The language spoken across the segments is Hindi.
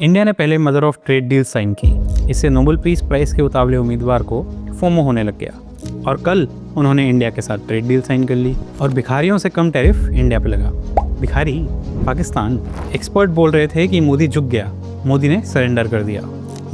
इंडिया ने पहले mother of trade deal sign की। इससे नोबेल पीस प्राइज के उतावले उम्मीदवार को फोमो होने लग गया और कल उन्होंने इंडिया के साथ ट्रेड डील साइन कर ली और भिखारियों से कम टैरिफ इंडिया पे लगा। भिखारी पाकिस्तान। एक्सपर्ट बोल रहे थे कि मोदी झुक गया, मोदी ने सरेंडर कर दिया।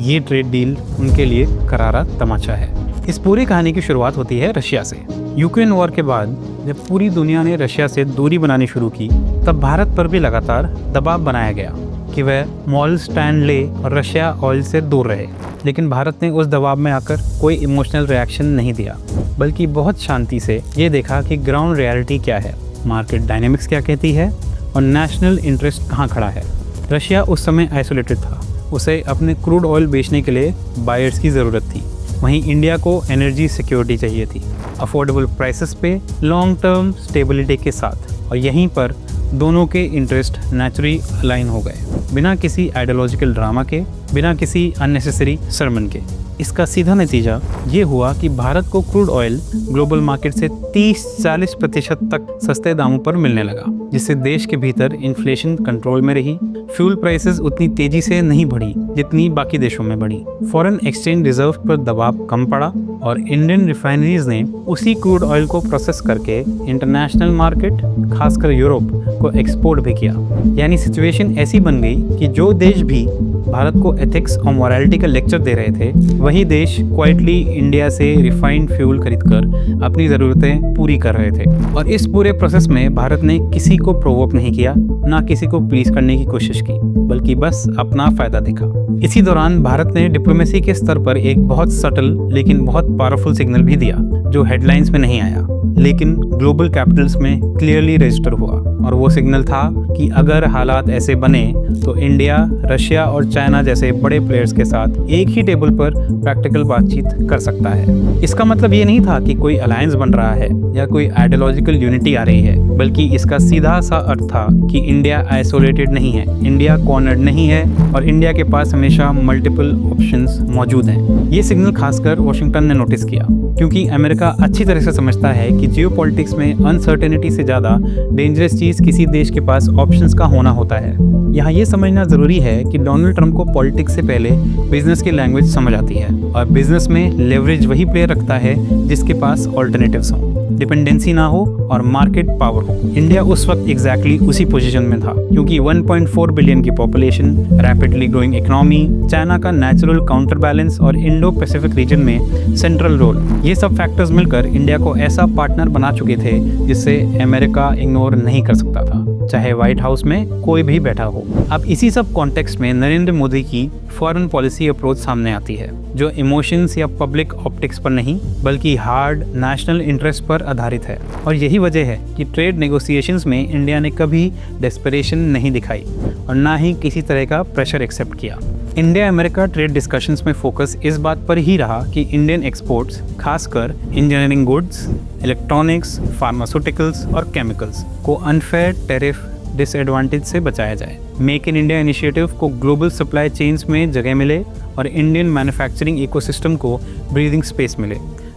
ये ट्रेड डील उनके लिए करारा तमाचा है। इस पूरी कहानी की शुरुआत होती है रशिया से। यूक्रेन वॉर के बाद जब पूरी दुनिया ने रशिया से दूरी बनानी शुरू की, तब भारत पर भी लगातार दबाव बनाया गया कि वह मॉल स्टैंड ले और रशिया ऑयल से दूर रहे। लेकिन भारत ने उस दबाव में आकर कोई इमोशनल रिएक्शन नहीं दिया, बल्कि बहुत शांति से ये देखा कि ग्राउंड रियलिटी क्या है, मार्केट डायनेमिक्स क्या कहती है और नेशनल इंटरेस्ट कहाँ खड़ा है। रशिया उस समय आइसोलेटेड था, उसे अपने क्रूड ऑयल बेचने के लिए बायर्स की ज़रूरत थी। वहीं इंडिया को एनर्जी सिक्योरिटी चाहिए थी, अफोर्डेबल प्राइसेस पे लॉन्ग टर्म स्टेबिलिटी के साथ। और यहीं पर दोनों के इंटरेस्ट नेचुरली अलाइन हो गए, बिना किसी आइडियोलॉजिकल ड्रामा के, बिना किसी अननेसेसरी सरमन के। इसका सीधा नतीजा ये हुआ कि भारत को क्रूड ऑयल ग्लोबल मार्केट से 30-40% तक सस्ते दामों पर मिलने लगा, जिससे देश के भीतर इन्फ्लेशन कंट्रोल में रही। फ्यूल प्राइसेस उतनी तेजी से नहीं बढ़ी जितनी बाकी देशों में बढ़ी। फॉरेन एक्सचेंज रिजर्व पर दबाव कम पड़ा और इंडियन रिफाइनरीज ने उसी क्रूड ऑयल को प्रोसेस करके इंटरनेशनल मार्केट, खासकर यूरोप को एक्सपोर्ट भी किया। यानी सिचुएशन ऐसी बन गई कि जो देश भी भारत को एथिक्स और मोरालिटी का लेक्चर दे रहे थे, वही देश क्वाइटली इंडिया से रिफाइंड फ्यूल खरीदकर अपनी ज़रूरतें पूरी कर रहे थे। और इस पूरे प्रोसेस में भारत ने किसी को प्रोवोक नहीं किया, ना किसी को प्लीज करने की कोशिश की, बल्कि बस अपना फायदा देखा। इसी दौरान भारत ने डिप्लोमेसी के स्तर पर एक बहुत सटल लेकिन बहुत पावरफुल सिग्नल भी दिया, जो हेडलाइंस में नहीं आया लेकिन ग्लोबल कैपिटल्स में क्लियरली रजिस्टर हुआ। और वो सिग्नल था कि अगर हालात ऐसे बने तो इंडिया, रशिया और चाइना जैसे बड़े प्लेयर्स के साथ एक ही टेबल पर प्रैक्टिकल बातचीत कर सकता है। इसका मतलब ये नहीं था कि कोई अलायंस बन रहा है या कोई आइडियोलॉजिकल यूनिटी आ रही है, बल्कि इसका सीधा सा अर्थ था कि इंडिया आइसोलेटेड नहीं है, इंडिया कॉर्नर्ड नहीं है और इंडिया के पास हमेशा मल्टीपल ऑप्शंस मौजूद हैं। ये सिग्नल खासकर वॉशिंगटन ने नोटिस किया, क्योंकि अमेरिका अच्छी तरह से समझता है कि जियोपॉलिटिक्स में अनसर्टेनिटी से ज़्यादा डेंजरस चीज़ किसी देश के पास ऑप्शंस का होना होता है। यहाँ ये समझना ज़रूरी है कि डोनाल्ड ट्रंप को पॉलिटिक्स से पहले बिजनेस की लैंग्वेज समझ आती है और बिजनेस में लेवरेज वही प्लेयर रखता है जिसके पास ऑल्टरनेटिव्स हों, डिपेंडेंसी ना हो और मार्केट पावर हो। इंडिया उस वक्त एग्जैक्टली उसी पोजीशन में था, क्योंकि 1.4 बिलियन की population, rapidly growing economy, China का नेचुरल काउंटर बैलेंस और इंडो पैसिफिक रीजन में सेंट्रल रोल, ये सब फैक्टर्स मिलकर इंडिया को ऐसा पार्टनर बना चुके थे जिससे अमेरिका इग्नोर नहीं कर सकता था, चाहे व्हाइट हाउस में कोई भी बैठा हो। अब इसी सब कॉन्टेक्स्ट में नरेंद्र मोदी की फॉरेन पॉलिसी अप्रोच सामने आती है, जो इमोशंस या पब्लिक ऑप्टिक्स पर नहीं बल्कि हार्ड नेशनल इंटरेस्ट पर आधारित है। और यही वजह है कि ट्रेड नेगोशिएशंस में इंडिया ने कभी डेस्परेशन नहीं दिखाई और ना ही किसी तरह का प्रेशर एक्सेप्ट किया। इंडिया अमेरिका ट्रेड डिस्कशंस में फोकस इस बात पर ही रहा कि इंडियन एक्सपोर्ट्स, खासकर इंजीनियरिंग गुड्स, इलेक्ट्रॉनिक्स, फार्मास्यूटिकल्स और केमिकल्स को अनफेयर टैरिफ डिसएडवांटेज से बचाया जाए। मेक इन इंडिया इनिशिएटिव को ग्लोबल सप्लाई चेन्स में जगह मिले और इंडियन मैन्युफैक्चरिंग इकोसिस्टम को ब्रीदिंग स्पेस मिले,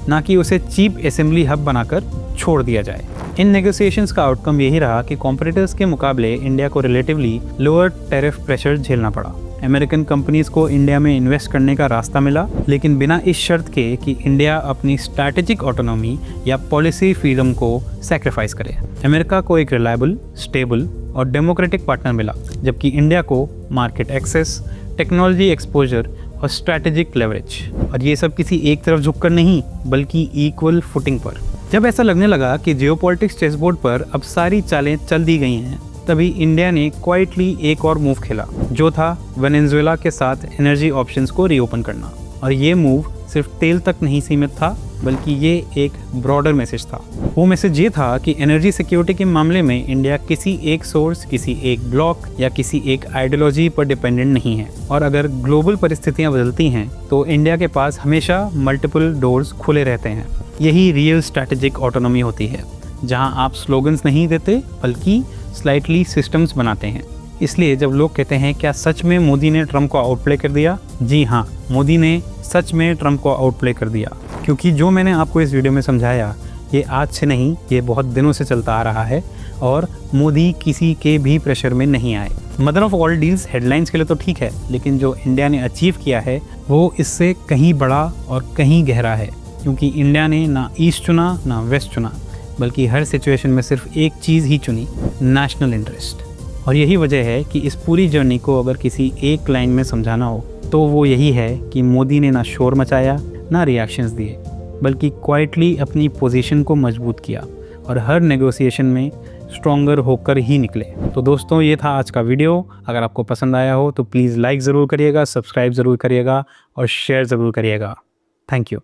ना कि उसे चीप असेंबली हब बनाकर छोड़ दिया जाए। इन नेगोशिएशंस का आउटकम यही रहा कि कॉम्पिटिटर्स के मुकाबले इंडिया को रिलेटिवली लोअर टैरिफ प्रेशर झेलना पड़ा। अमेरिकन कंपनीज को इंडिया में इन्वेस्ट करने का रास्ता मिला, लेकिन बिना इस शर्त के कि इंडिया अपनी स्ट्रैटेजिक ऑटोनॉमी या पॉलिसी फ्रीडम को सैक्रिफाइस करे। अमेरिका को एक रिलायबल, स्टेबल और डेमोक्रेटिक पार्टनर मिला, जबकि इंडिया को मार्केट एक्सेस, टेक्नोलॉजी एक्सपोजर और स्ट्रैटेजिक लेवरेज, और ये सब किसी एक तरफ झुककर नहीं बल्कि इक्वल फुटिंग पर। जब ऐसा लगने लगा कि जियोपॉलिटिक्स चेसबोर्ड पर अब सारी चालें चल दी गई हैं, तभी इंडिया ने क्वाइटली एक और मूव खेला, जो था वेनेजुएला के साथ एनर्जी ऑप्शंस को रीओपन करना। और ये मूव सिर्फ तेल तक नहीं सीमित था, बल्कि ये एक ब्रॉडर मैसेज था। वो मैसेज ये था कि एनर्जी सिक्योरिटी के मामले में इंडिया किसी एक सोर्स, किसी एक ब्लॉक या किसी एक आइडियोलॉजी पर डिपेंडेंट नहीं है। और अगर ग्लोबल परिस्थितियाँ बदलती हैं तो इंडिया के पास हमेशा मल्टीपल डोर्स खुले रहते हैं। यही रियल स्ट्रैटेजिक ऑटोनॉमी होती है, जहाँ आप स्लोगन्स नहीं देते बल्कि स्लाइटली सिस्टम्स बनाते हैं। इसलिए जब लोग कहते हैं क्या सच में मोदी ने ट्रंप को आउटप्ले कर दिया, जी हाँ, मोदी ने सच में ट्रंप को आउटप्ले कर दिया। क्योंकि जो मैंने आपको इस वीडियो में समझाया, ये आज से नहीं, ये बहुत दिनों से चलता आ रहा है और मोदी किसी के भी प्रेशर में नहीं आए। Mother of all deals headlines के लिए तो ठीक है, लेकिन जो इंडिया ने अचीव किया है वो इससे कहीं बड़ा और कहीं गहरा है, क्योंकि इंडिया ने ना ईस्ट चुना ना वेस्ट चुना, बल्कि हर सिचुएशन में सिर्फ एक चीज़ ही चुनी, नेशनल इंटरेस्ट। और यही वजह है कि इस पूरी जर्नी को अगर किसी एक लाइन में समझाना हो तो वो यही है कि मोदी ने ना शोर मचाया ना रिएक्शंस दिए, बल्कि क्वाइटली अपनी पोजीशन को मजबूत किया और हर नेगोशिएशन में स्ट्रॉन्गर होकर ही निकले। तो दोस्तों, ये था आज का वीडियो। अगर आपको पसंद आया हो तो प्लीज़ लाइक ज़रूर करिएगा, सब्सक्राइब ज़रूर करिएगा और शेयर ज़रूर करिएगा। Thank you.